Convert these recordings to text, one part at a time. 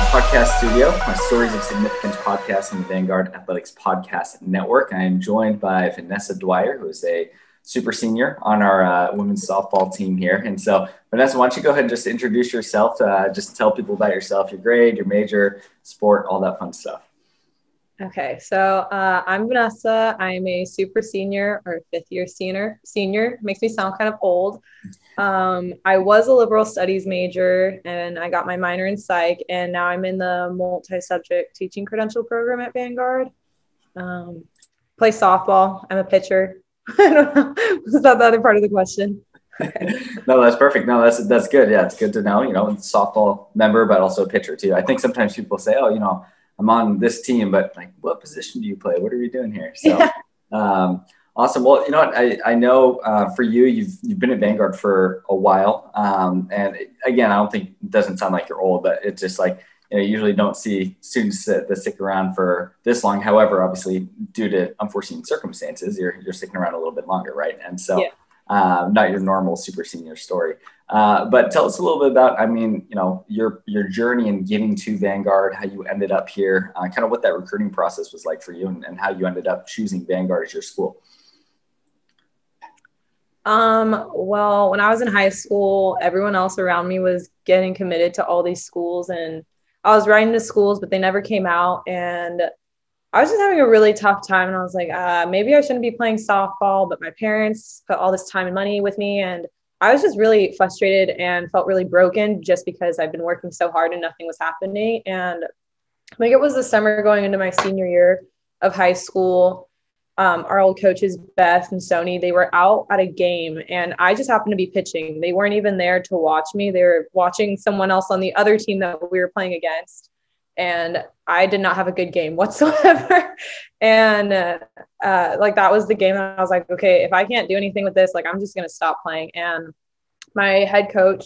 podcast studio, my Stories of Significance podcast on the Vanguard Athletics Podcast Network. I am joined by Vanessa Dwyer, who is a super senior on our women's softball team here. And so, Vanessa, why don't you go ahead and just introduce yourself, just tell people about yourself, your grade, your major, sport, all that fun stuff. Okay, so I'm Vanessa. I'm a super senior or fifth year senior. Makes me sound kind of old. I was a liberal studies major and I got my minor in psych, and now I'm in the multi-subject teaching credential program at Vanguard. Play softball. I'm a pitcher. I don't know. Was that the other part of the question? Okay. No, that's perfect. No, that's good. Yeah, it's good to know, softball member, but also a pitcher too. I think sometimes people say, oh, I'm on this team, but like, what position do you play? What are you doing here? So, yeah. Awesome. Well, you know what? I know for you, you've been at Vanguard for a while, and again, I don't think it doesn't sound like you're old, but it's just like you usually don't see students that stick around for this long. However, obviously, due to unforeseen circumstances, you're sticking around a little bit longer, right? And so, not your normal super senior story. But tell us a little bit about, your journey in getting to Vanguard, how you ended up here, kind of what that recruiting process was like for you, and how you ended up choosing Vanguard as your school. Well, when I was in high school, everyone else around me was getting committed to all these schools, and I was writing to schools, but they never came out. And I was just having a really tough time. And I was like, maybe I shouldn't be playing softball, but my parents put all this time and money with me. And I was just really frustrated and felt really broken just because I've been working so hard and nothing was happening. And I think it was the summer going into my senior year of high school. Our old coaches, Beth and Sony, they were out at a game and I just happened to be pitching. They weren't even there to watch me. They were watching someone else on the other team that we were playing against. And I did not have a good game whatsoever. And that was the game that I was like, okay, if I can't do anything with this, I'm just going to stop playing. And my head coach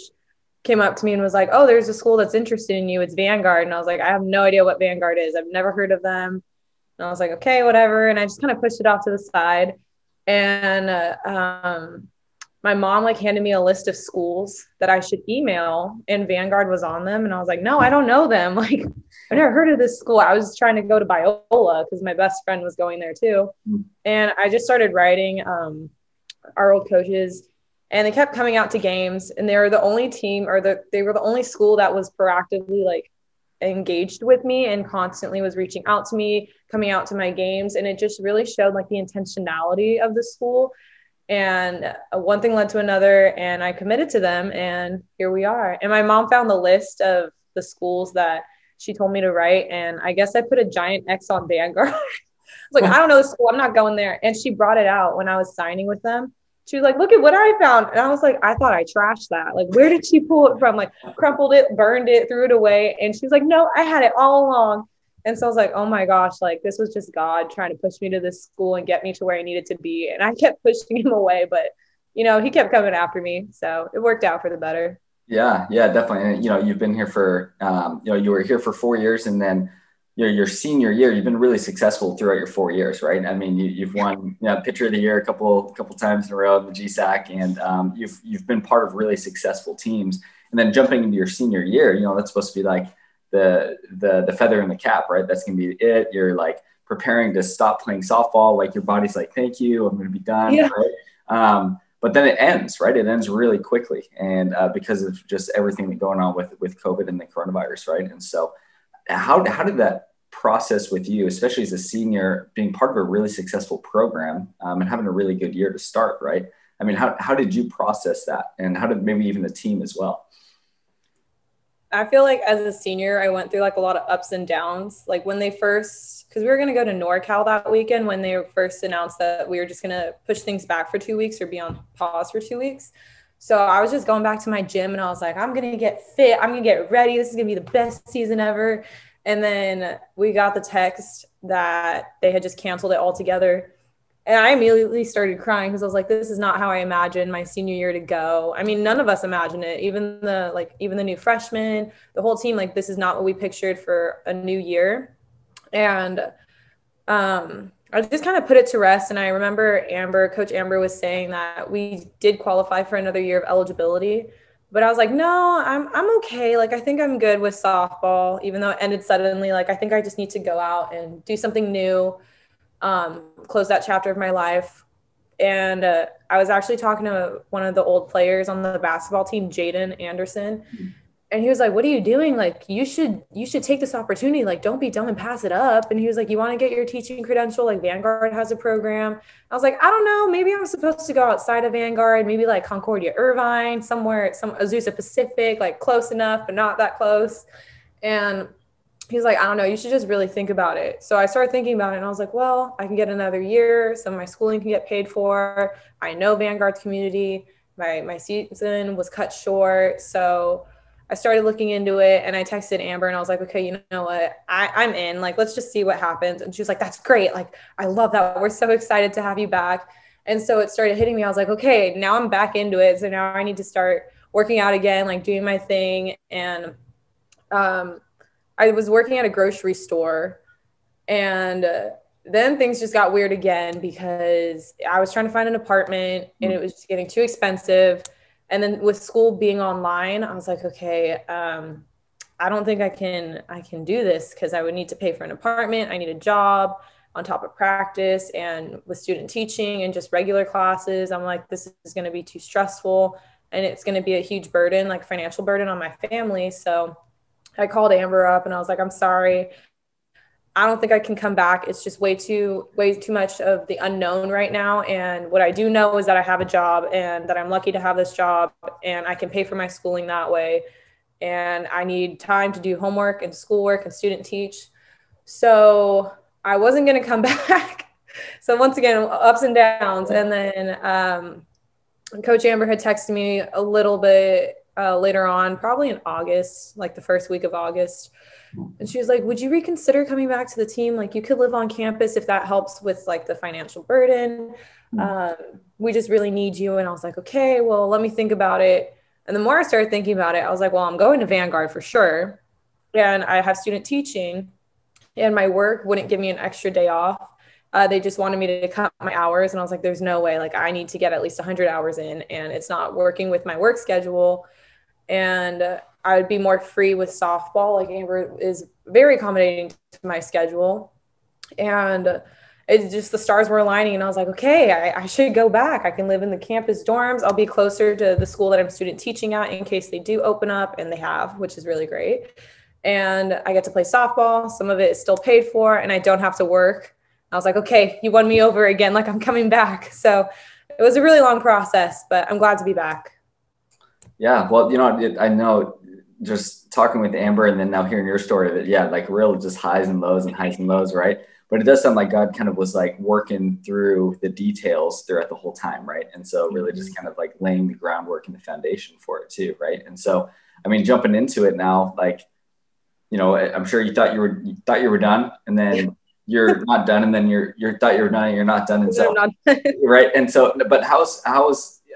came up to me and was like, oh, there's a school that's interested in you. It's Vanguard. And I was like, I have no idea what Vanguard is. I've never heard of them. And I was like, okay, whatever. And I just kind of pushed it off to the side. And my mom handed me a list of schools that I should email, and Vanguard was on them. And I was like, no, I don't know them. I've never heard of this school. I was trying to go to Biola because my best friend was going there too. And I just started writing our old coaches, and they kept coming out to games, and they were the only team they were the only school that was proactively engaged with me and constantly was reaching out to me, coming out to my games. And it just really showed the intentionality of the school. And one thing led to another, and I committed to them, and here we are. And my mom found the list of the schools that she told me to write, and I guess I put a giant X on Vanguard. I was like, I don't know the school, I'm not going there. And she brought it out when I was signing with them. She was like, look at what I found. And I was like, I thought I trashed that. Where did she pull it from? Crumpled it, burned it, threw it away. And she's like, no, I had it all along. And so I was like, oh my gosh, this was just God trying to push me to this school and get me to where I needed to be. And I kept pushing him away, but he kept coming after me. So it worked out for the better. Yeah, definitely. And, you've been here for, you were here for 4 years, and then your senior year, you've been really successful throughout your 4 years, right? I mean, you've won pitcher of the year a couple times in a row, the GSAC, and you've been part of really successful teams. And then jumping into your senior year, that's supposed to be the feather in the cap, right? That's gonna be it. You're preparing to stop playing softball. Your body's thank you, I'm gonna be done. Yeah. Right? But then it ends, right? It ends really quickly, and because of just everything that's going on with COVID and the coronavirus, right? And so, how did that process with you, especially as a senior, being part of a really successful program and having a really good year to start, right? I mean, how did you process that, and how did maybe even the team as well? I feel as a senior, I went through a lot of ups and downs. When they first, because we were going to go to NorCal that weekend when they first announced that we were just going to push things back for 2 weeks or be on pause for 2 weeks. So I was just going back to my gym, and I was like, I'm going to get fit. I'm going to get ready. This is going to be the best season ever. And then we got the text that they had just canceled it altogether. And I immediately started crying because I was like, this is not how I imagined my senior year to go. I mean, none of us imagined it. Even the new freshmen, the whole team, this is not what we pictured for a new year. And I just kind of put it to rest. And I remember Coach Amber was saying that we did qualify for another year of eligibility, But I was like, no, I'm okay. Like, I think I'm good with softball, even though it ended suddenly. Like, I think I just need to go out and do something new, close that chapter of my life. And I was actually talking to one of the old players on the basketball team, Jaden Anderson. And he was like, what are you doing? Like, you should take this opportunity. Like, don't be dumb and pass it up. And he was like, you want to get your teaching credential? Like, Vanguard has a program. I was like, I don't know. Maybe I'm supposed to go outside of Vanguard, maybe like Concordia Irvine, somewhere, some Azusa Pacific, like close enough, but not that close. And he's like, I don't know, you should just really think about it. So I started thinking about it, and I was like, well, I can get another year. Some of my schooling can get paid for. I know Vanguard's community. My season was cut short. So I started looking into it, and I texted Amber, and I was like, okay, you know what? I'm in. Like, let's just see what happens. And she was like, that's great. Like, I love that. We're so excited to have you back. And so it started hitting me. I was like, okay, now I'm back into it. So now I need to start working out again, like doing my thing. And I was working at a grocery store, and then things just got weird again because I was trying to find an apartment, and it was just getting too expensive. And then with school being online, I was like, okay, I don't think I can do this, because I would need to pay for an apartment. I need a job on top of practice, and with student teaching and just regular classes, I'm like, this is going to be too stressful, and it's going to be a huge burden, like financial burden on my family. So I called Amber up, and I was like, I'm sorry, I don't think I can come back. It's just way too much of the unknown right now. And what I do know is that I have a job, and that I'm lucky to have this job, and I can pay for my schooling that way. And I need time to do homework and schoolwork and student teach. So I wasn't going to come back. So once again, ups and downs. And then Coach Amber had texted me a little bit later on, probably in August, like the first week of August. And she was like, would you reconsider coming back to the team? Like, you could live on campus if that helps with like the financial burden. We just really need you. And I was like, okay, well, let me think about it. And the more I started thinking about it, I was like, well, I'm going to Vanguard for sure. And I have student teaching, and my work wouldn't give me an extra day off. They just wanted me to cut my hours. And I was like, there's no way. Like, I need to get at least 100 hours in, and it's not working with my work schedule. And I would be more free with softball. Like, Amber is very accommodating to my schedule. And it's just, the stars were aligning, and I was like, okay, I should go back. I can live in the campus dorms. I'll be closer to the school that I'm student teaching at in case they do open up, and they have, which is really great. And I get to play softball. Some of it is still paid for, and I don't have to work. I was like, okay, you won me over again. Like, I'm coming back. So it was a really long process, but I'm glad to be back. Yeah. Well, I know, just talking with Amber and then now hearing your story of it, yeah, like real just highs and lows, right? But it does sound like God kind of was like working through the details throughout the whole time, right? And so really just kind of like laying the groundwork and the foundation for it too, right? And so, I mean, jumping into it now, like, I'm sure you thought you were done, and then you're not done, and then you're thought you were done, and you're not done, and so right. And so, but how's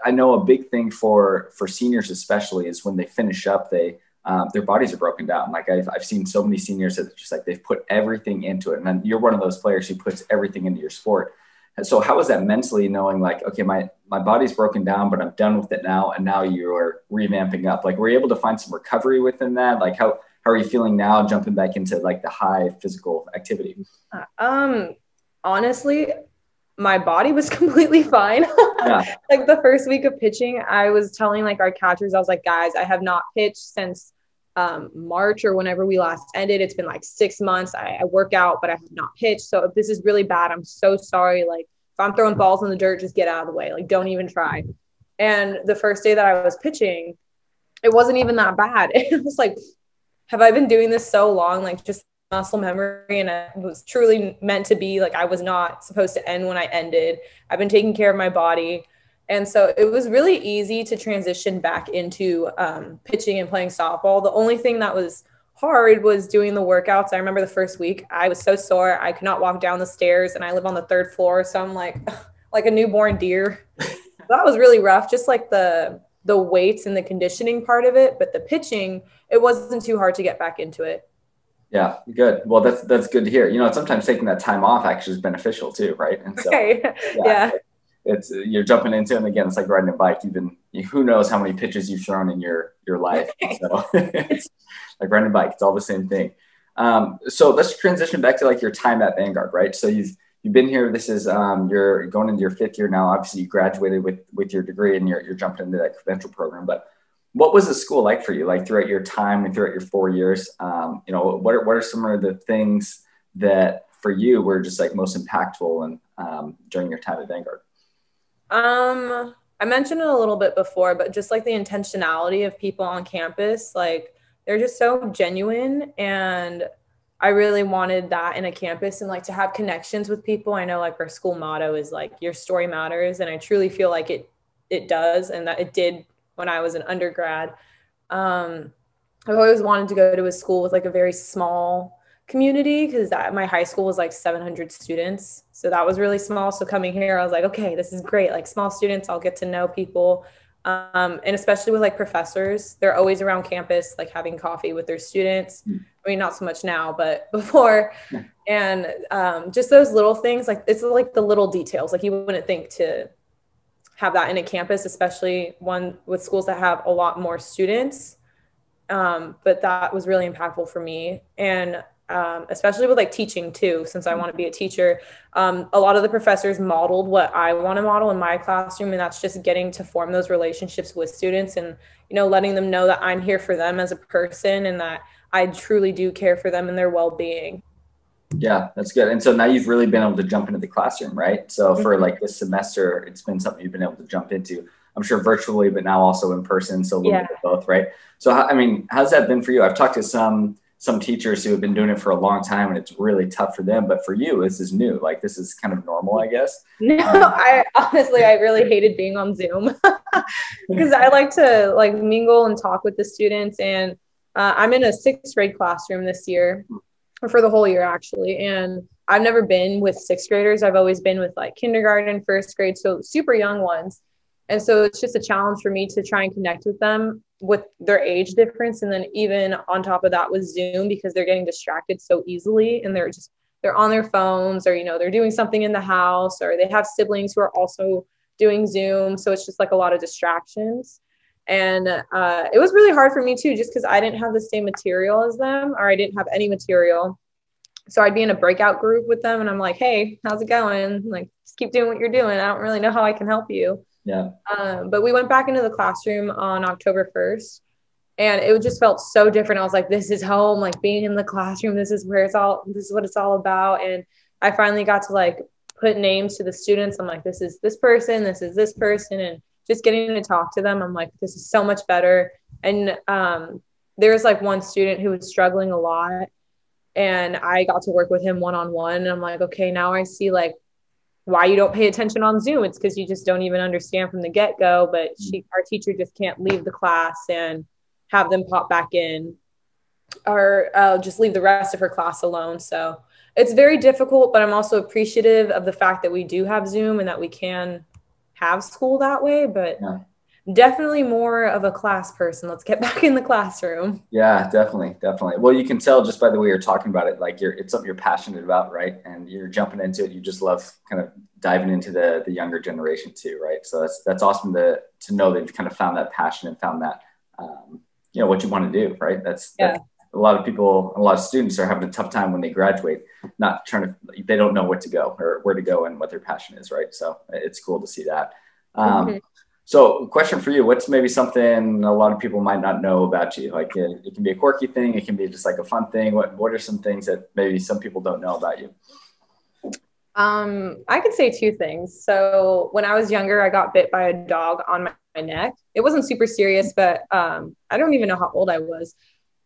I know a big thing for seniors especially is when they finish up, their bodies are broken down. Like, I've seen so many seniors that just like they've put everything into it, and then you're one of those players who puts everything into your sport. And so how is that mentally, knowing like, okay, my body's broken down, but I'm done with it now, and now you're revamping up? Like, were you able to find some recovery within that? Like, how are you feeling now, jumping back into like the high physical activity? Honestly, my body was completely fine. Yeah. Like, the first week of pitching, I was telling like our catchers, I was like, guys, I have not pitched since March or whenever we last ended. It's been like 6 months. I work out, but I have not pitched. So if this is really bad, I'm so sorry. Like, if I'm throwing balls in the dirt, just get out of the way. Like, don't even try. And the first day that I was pitching, it wasn't even that bad. It was like, have I been doing this so long? Like, just muscle memory, and it was truly meant to be. Like, I was not supposed to end when I ended. I've been taking care of my body. And so it was really easy to transition back into pitching and playing softball. The only thing that was hard was doing the workouts. I remember the first week I was so sore. I could not walk down the stairs, and I live on the 3rd floor. So I'm like a newborn deer. That was really rough. Just like the weights and the conditioning part of it, but the pitching, it wasn't too hard to get back into it. Yeah, good. Well, that's good to hear. Sometimes taking that time off actually is beneficial too, right? And so, yeah. It's you're jumping into it, and again, it's like riding a bike. You've who knows how many pitches you've thrown in your life. So it's like riding a bike. It's all the same thing. So let's transition back to like your time at Vanguard, right? So you've been here. This is you're going into your 5th year now. Obviously, you graduated with your degree and you're jumping into that credential program. But what was the school like for you, like throughout your time and throughout your 4 years? What are some of the things that for you were just like most impactful and during your time at Vanguard? I mentioned it a little bit before, but just like the intentionality of people on campus, like they're just so genuine, and I really wanted that in a campus, and like to have connections with people. I know like our school motto is like your story matters, and I truly feel like it does, and that it did when I was an undergrad. I've always wanted to go to a school with like a very small community, because my high school was like 700 students. So that was really small. So coming here, I was like, okay, this is great. Like small students, I'll get to know people. And especially with like professors, they're always around campus, like having coffee with their students. I mean, not so much now, but before. And just those little things, like it's like the little details, like you wouldn't think to have that in a campus, especially one with schools that have a lot more students. But that was really impactful for me. And especially with like teaching too, since I want to be a teacher. A lot of the professors modeled what I want to model in my classroom, and that's just getting to form those relationships with students and, letting them know that I'm here for them as a person and that I truly do care for them and their well-being. Yeah, that's good. And so now you've really been able to jump into the classroom, right? So for like this semester, it's been something you've been able to jump into, I'm sure virtually, but now also in person. So a little bit of both, right? So, how's that been for you? I've talked to some teachers who have been doing it for a long time, and it's really tough for them. But for you, this is new. Like this is kind of normal, I guess. No, I really hated being on Zoom because I like to like mingle and talk with the students. And I'm in a 6th grade classroom this year, or for the whole year actually. And I've never been with 6th graders. I've always been with like kindergarten, 1st grade, so super young ones. And so it's just a challenge for me to try and connect with them with their age difference. And then even on top of that with Zoom, because they're getting distracted so easily, and they're on their phones, or, they're doing something in the house, or they have siblings who are also doing Zoom. So it's just like a lot of distractions. And it was really hard for me too, just because I didn't have the same material as them, or I didn't have any material. So I'd be in a breakout group with them and I'm like, hey, how's it going? Like, just keep doing what you're doing. I don't really know how I can help you. Yeah. But we went back into the classroom on October 1st, and it just felt so different. I was like, this is home, like being in the classroom. This is what it's all about. And I finally got to like put names to the students. I'm like, this is this person, this is this person. And just getting to talk to them, I'm like, this is so much better. And there's like one student who was struggling a lot, and I got to work with him one-on-one. And I'm like, okay, now I see like why you don't pay attention on Zoom. It's because you just don't even understand from the get-go. But our teacher just can't leave the class and have them pop back in, or just leave the rest of her class alone. So it's very difficult, but I'm also appreciative of the fact that we do have Zoom and that we can have school that way. But definitely more of a class person. Let's get back in the classroom. Yeah, definitely. Well, you can tell just by the way you're talking about it, like it's something you're passionate about, right? And you're jumping into it. You just love kind of diving into the younger generation too, right? So that's awesome to know that you've kind of found that passion and found that, what you want to do, right? That's a lot of people, a lot of students are having a tough time when they graduate, they don't know what to go or where to go and what their passion is, right? So it's cool to see that. So question for you, what's maybe something a lot of people might not know about you? Like it can be a quirky thing. It can be just like a fun thing. What are some things that maybe some people don't know about you? I could say 2 things. So when I was younger, I got bit by a dog on my neck. It wasn't super serious, but I don't even know how old I was.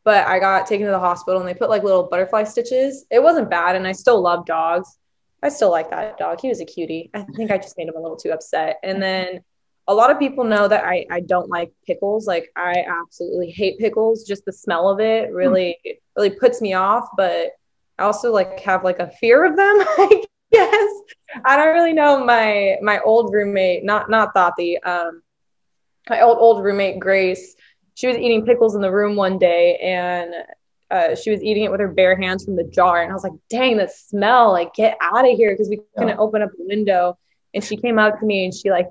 But I got taken to the hospital and they put like little butterfly stitches. It wasn't bad, and I still love dogs. I still like that dog. He was a cutie. I think I just made him a little too upset. And then a lot of people know that I don't like pickles. Like I absolutely hate pickles. Just the smell of it really puts me off. But I also like have like a fear of them, I guess. I don't really know. My old roommate, not Thati, my old roommate Grace, she was eating pickles in the room one day, and she was eating it with her bare hands from the jar. And I was like, dang, that smell, like get out of here. Cause we couldn't open up the window. And she came up to me and she like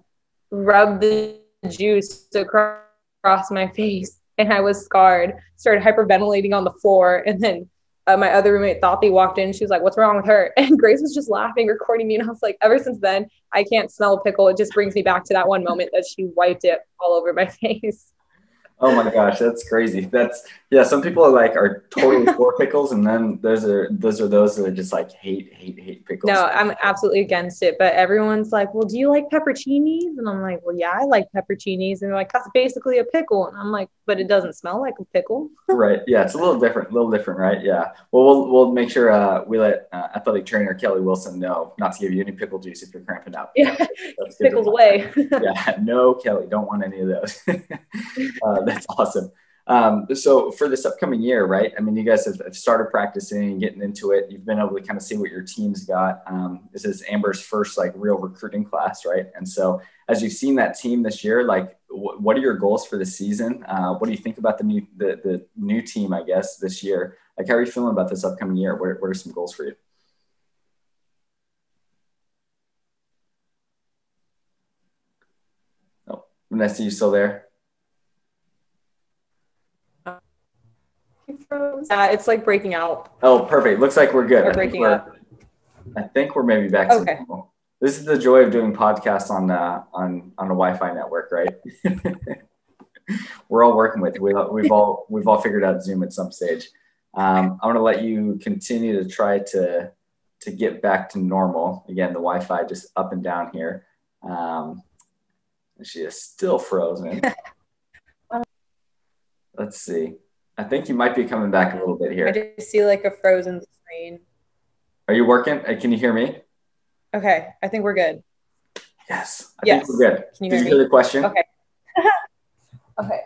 rubbed the juice across my face and I was scarred, started hyperventilating on the floor. And then my other roommate thought they walked in. She was like, "What's wrong with her?" And Grace was just laughing, recording me. And I was like, ever since then, I can't smell a pickle. It just brings me back to that one moment that she wiped it all over my face. Oh my gosh, that's crazy. Some people are totally for pickles, and then those are those that are just like hate pickles. No, I'm absolutely against it. But everyone's like, "Well, do you like pepperoncinis?" And I'm like, "Well, yeah, I like pepperoncinis." And they're like, "That's basically a pickle." And I'm like, "But it doesn't smell like a pickle." Right. Yeah, it's a little different, right? Yeah. Well, we'll make sure we let athletic trainer Kelly Wilson know not to give you any pickle juice if you're cramping up. Yeah, that's pickles away. Yeah, no, Kelly, don't want any of those. That's awesome. So for this upcoming year, right? I mean, you guys have started practicing, getting into it. You've been able to kind of see what your team's got. This is Amber's first real recruiting class, right? And so as you've seen that team this year, what are your goals for the season? What do you think about the new team, I guess, this year? How are you feeling about this upcoming year? What are some goals for you? Oh, Vanessa, you still there? Yeah, it's breaking out. Oh, perfect. Looks like we're good. Or breaking up. I think we're maybe back to normal. This is the joy of doing podcasts on a Wi-Fi network, right? We're all working with it. We've all figured out Zoom at some stage. I'm going to let you continue to try to get back to normal. Again, the Wi-Fi just up and down here. She is still frozen. Let's see. I think you might be coming back a little bit here. I just see a frozen screen. Are you working? Can you hear me? Okay, I think we're good. Yes, I think we're good. Can you Did you hear the question? Okay. Okay.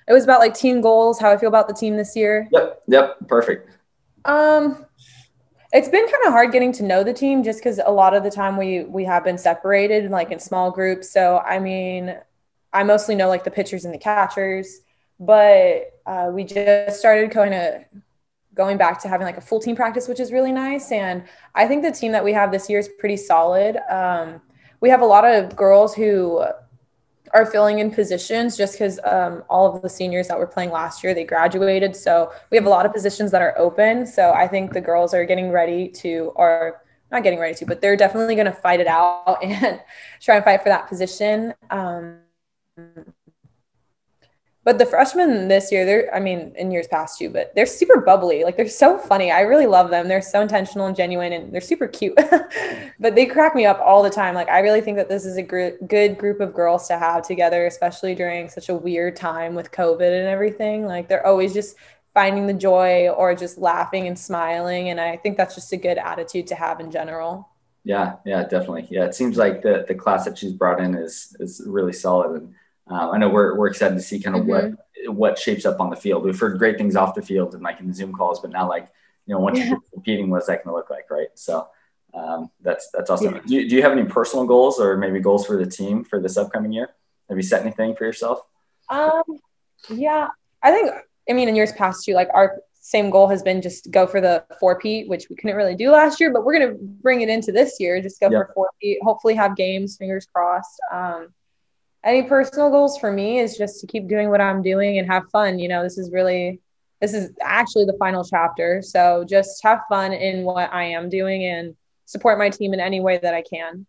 It was about team goals, how I feel about the team this year. Yep. Perfect. It's been kind of hard getting to know the team just because a lot of the time we have been separated in small groups. So I mean, I mostly know the pitchers and the catchers, but we just started going back to having a full team practice, which is really nice. And I think the team that we have this year is pretty solid. We have a lot of girls who are filling in positions just because all of the seniors that were playing last year, they graduated. So we have a lot of positions that are open. So I think the girls are getting ready to, or not getting ready to, but they're definitely going to fight it out and try and fight for that position. But the freshmen this year, in years past too, but they're super bubbly. They're so funny. I really love them. They're so intentional and genuine, and they're super cute. But they crack me up all the time. I really think that this is a good group of girls to have together, especially during such a weird time with COVID and everything. They're always just finding the joy or just laughing and smiling. And I think that's just a good attitude to have in general. Yeah, definitely. Yeah, it seems like the class that she's brought in is really solid. And I know we're excited to see kind of what shapes up on the field. We've heard great things off the field and in the Zoom calls, but now once you're competing, what's that going to look like, right? So that's awesome. Yeah. Do you have any personal goals or maybe goals for the team for this upcoming year? Have you set anything for yourself? Yeah, I think in years past too, our same goal has been just go for the 4-peat, which we couldn't really do last year, but we're going to bring it into this year. Just go for 4-peat. Hopefully have games. Fingers crossed. Any personal goals for me is just to keep doing what I'm doing and have fun. This is actually the final chapter. So just have fun in what I am doing and support my team in any way that I can.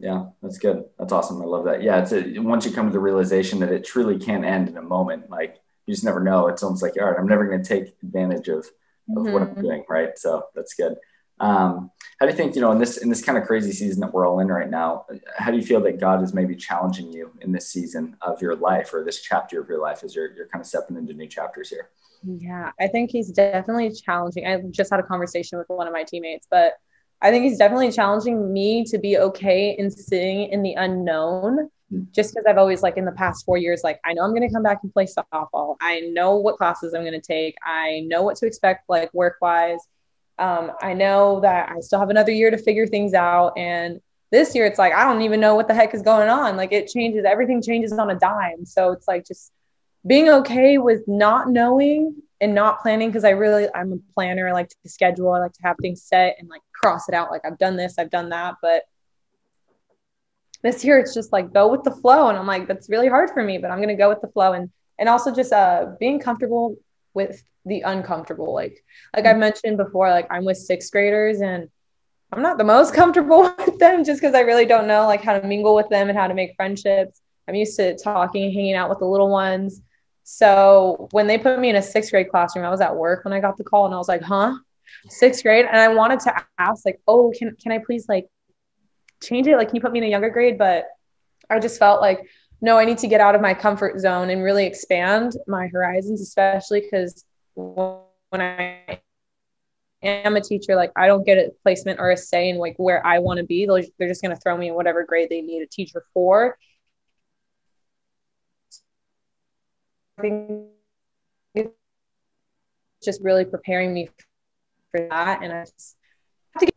Yeah, that's good. That's awesome. I love that. Yeah. Once you come to the realization that it truly can end in a moment, you just never know. It's almost all right, I'm never going to take advantage of what I'm doing. Right. So that's good. How do you think, in this kind of crazy season that we're all in right now, how do you feel that God is maybe challenging you in this season of your life or this chapter of your life as you're kind of stepping into new chapters here? Yeah, I think he's definitely challenging. I just had a conversation with one of my teammates, but I think he's definitely challenging me to be okay in sitting in the unknown, just because I've always in the past 4 years, I know I'm going to come back and play softball. I know what classes I'm going to take. I know what to expect, work-wise. I know that I still have another year to figure things out. And this year it's I don't even know what the heck is going on. It changes, everything changes on a dime. So it's just being okay with not knowing and not planning. Cause I'm a planner. I like to schedule. I like to have things set and cross it out. I've done this, I've done that, but this year it's just like go with the flow. And I'm like, that's really hard for me, but I'm going to go with the flow. And also just being comfortable with the uncomfortable. Like I've mentioned before, like I'm with sixth graders and I'm not the most comfortable with them just because I really don't know like how to mingle with them and how to make friendships. I'm used to talking and hanging out with the little ones. So when they put me in a sixth grade classroom, I was at work when I got the call and I was like, huh? Sixth grade. And I wanted to ask like, oh, can I please like change it? Like, can you put me in a younger grade? But I just felt like, no, I need to get out of my comfort zone and really expand my horizons, especially because when I am a teacher, like I don't get a placement or a say in like where I want to be. They're just going to throw me in whatever grade they need a teacher for. I think it's just really preparing me for that. And I just have to get.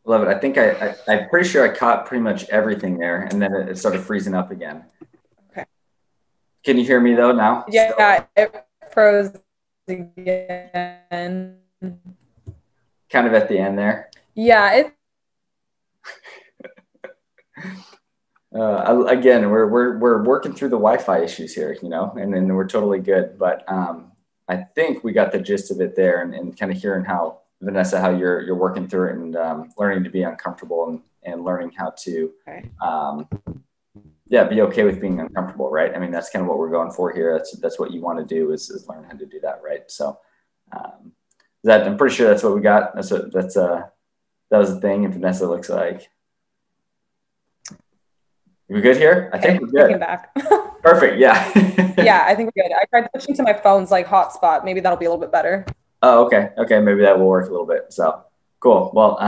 Love it. I think I'm pretty sure I caught pretty much everything there, and then it started freezing up again. Okay. Can you hear me though now? Yeah, it froze again. Kind of at the end there. Yeah, again, we're working through the Wi-Fi issues here, you know, and then we're totally good. But I think we got the gist of it there, and kind of hearing how Vanessa, how you're working through it and learning to be uncomfortable and learning how to, be okay with being uncomfortable, right? I mean, that's kind of what we're going for here. That's what you want to do is learn how to do that, right? So I'm pretty sure that's what we got. That was the thing. And Vanessa looks like. We good here? I think we're good. Taking back. Perfect. Yeah. Yeah, I think we're good. I tried switching to my phone's like hotspot. Maybe that'll be a little bit better. Oh, okay. Okay. Maybe that will work a little bit. So cool. Well,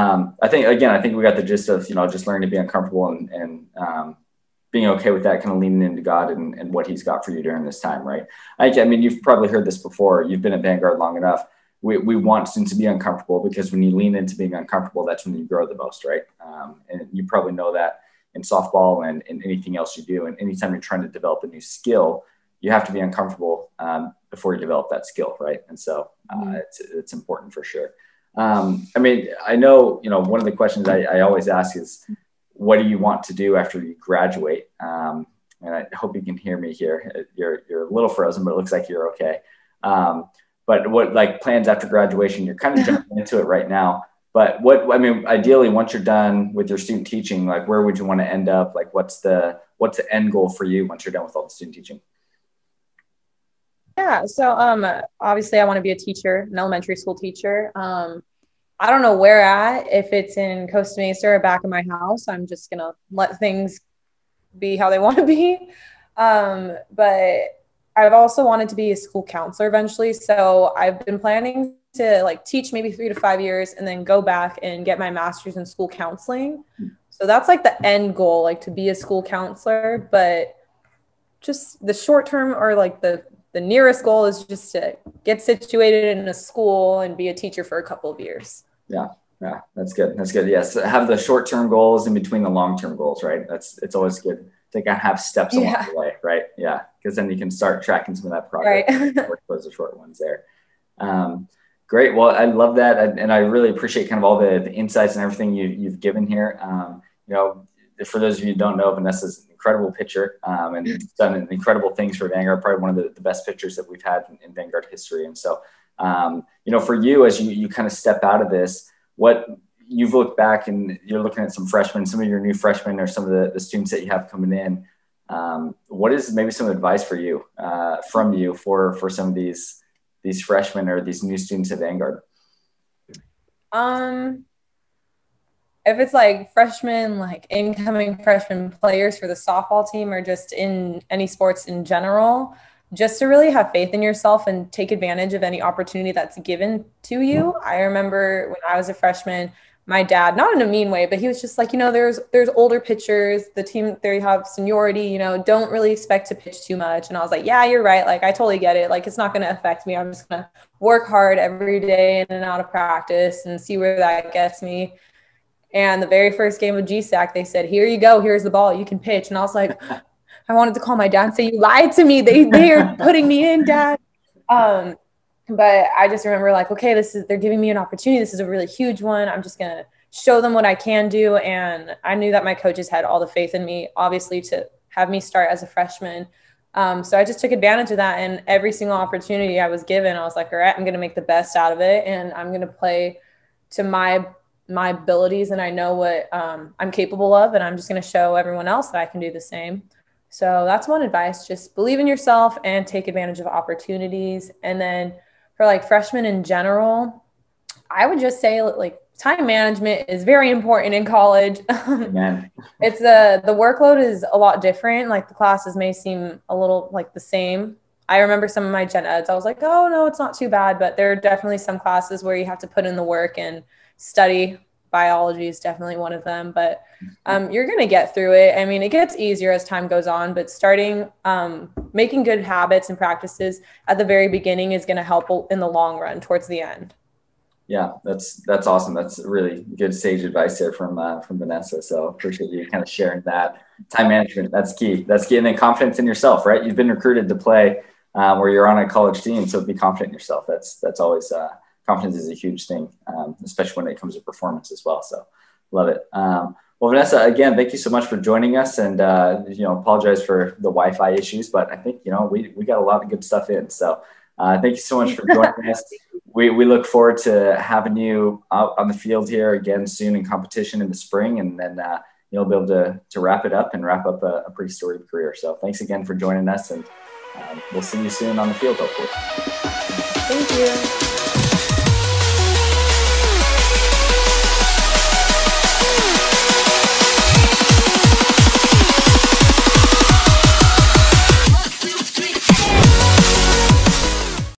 I think we got the gist of, you know, just learning to be uncomfortable and being okay with that, kind of leaning into God and what he's got for you during this time. Right. I mean, you've probably heard this before. You've been at Vanguard long enough. We want students to be uncomfortable because when you lean into being uncomfortable, that's when you grow the most. Right. And you probably know that in softball and in anything else you do. And anytime you're trying to develop a new skill, you have to be uncomfortable before you develop that skill, right? And so it's important for sure. I mean, I know, you know, one of the questions I always ask is, what do you want to do after you graduate? And I hope you can hear me here. You're a little frozen, but it looks like you're okay. But what like plans after graduation? You're kind of jumping into it right now. But ideally, once you're done with your student teaching, like where would you want to end up? Like what's the end goal for you once you're done with all the student teaching? Yeah. So obviously I want to be a teacher, an elementary school teacher. I don't know where at, if it's in Costa Mesa or back in my house. I'm just going to let things be how they want to be. But I've also wanted to be a school counselor eventually. So I've been planning to like teach maybe 3 to 5 years and then go back and get my master's in school counseling. So that's like the end goal, like to be a school counselor. But just the short term or like the nearest goal is just to get situated in a school and be a teacher for a couple of years. Yeah, that's good. Yes, have the short-term goals in between the long-term goals, right? It's always good to kind of have steps along the way, right? Yeah, because then you can start tracking some of that progress. Right. Work towards the short ones there. Great. Well, I love that, and I really appreciate kind of all the insights and everything you've given here. You know, for those of you who don't know, Vanessa's an incredible pitcher and done incredible things for Vanguard, probably one of the best pitchers that we've had in Vanguard history. And so, you know, for you, as you kind of step out of this, what you've looked back and you're looking at some freshmen, some of your new freshmen or some of the students that you have coming in, what is maybe some advice for you, from you for some of these freshmen or these new students at Vanguard? If it's like freshmen, like incoming freshman players for the softball team or just in any sports in general, just to really have faith in yourself and take advantage of any opportunity that's given to you. I remember when I was a freshman, my dad, not in a mean way, but he was just like, you know, there's older pitchers, the team, they have seniority, you know, don't really expect to pitch too much. And I was like, yeah, you're right. Like, I totally get it. Like, it's not going to affect me. I'm just going to work hard every day in and out of practice and see where that gets me. And the very first game of GSAC, they said, here you go. Here's the ball. You can pitch. And I was like, I wanted to call my dad and say, you lied to me. They're putting me in, Dad. But I just remember like, okay, they're giving me an opportunity. This is a really huge one. I'm just going to show them what I can do. And I knew that my coaches had all the faith in me, obviously, to have me start as a freshman. So I just took advantage of that, and every single opportunity I was given, I was like, all right, I'm going to make the best out of it, and I'm going to play to my abilities, and I know what I'm capable of, and I'm just going to show everyone else that I can do the same. So that's one advice: just believe in yourself and take advantage of opportunities. And then for like freshmen in general, I would just say like time management is very important in college. It's the workload is a lot different. Like the classes may seem a little like the same. I remember some of my gen eds, I was like, oh no, it's not too bad. But there are definitely some classes where you have to put in the work and study. Biology is definitely one of them, but you're going to get through it. I mean, it gets easier as time goes on, but starting making good habits and practices at the very beginning is going to help in the long run towards the end. Yeah, that's awesome. That's really good sage advice there from Vanessa. So appreciate you kind of sharing that. Time management, that's key. That's key. And then confidence in yourself, right? You've been recruited to play where you're on a college team, so be confident in yourself. That's always confidence is a huge thing, especially when it comes to performance as well. So love it. Well, Vanessa, again, thank you so much for joining us, and apologize for the Wi-Fi issues, but I think we got a lot of good stuff in. So thank you so much for joining us. We look forward to having you out on the field here again soon in competition in the spring, and then you'll be able to wrap it up and wrap up a pretty storied career. So thanks again for joining us, and we'll see you soon on the field, hopefully. Thank you.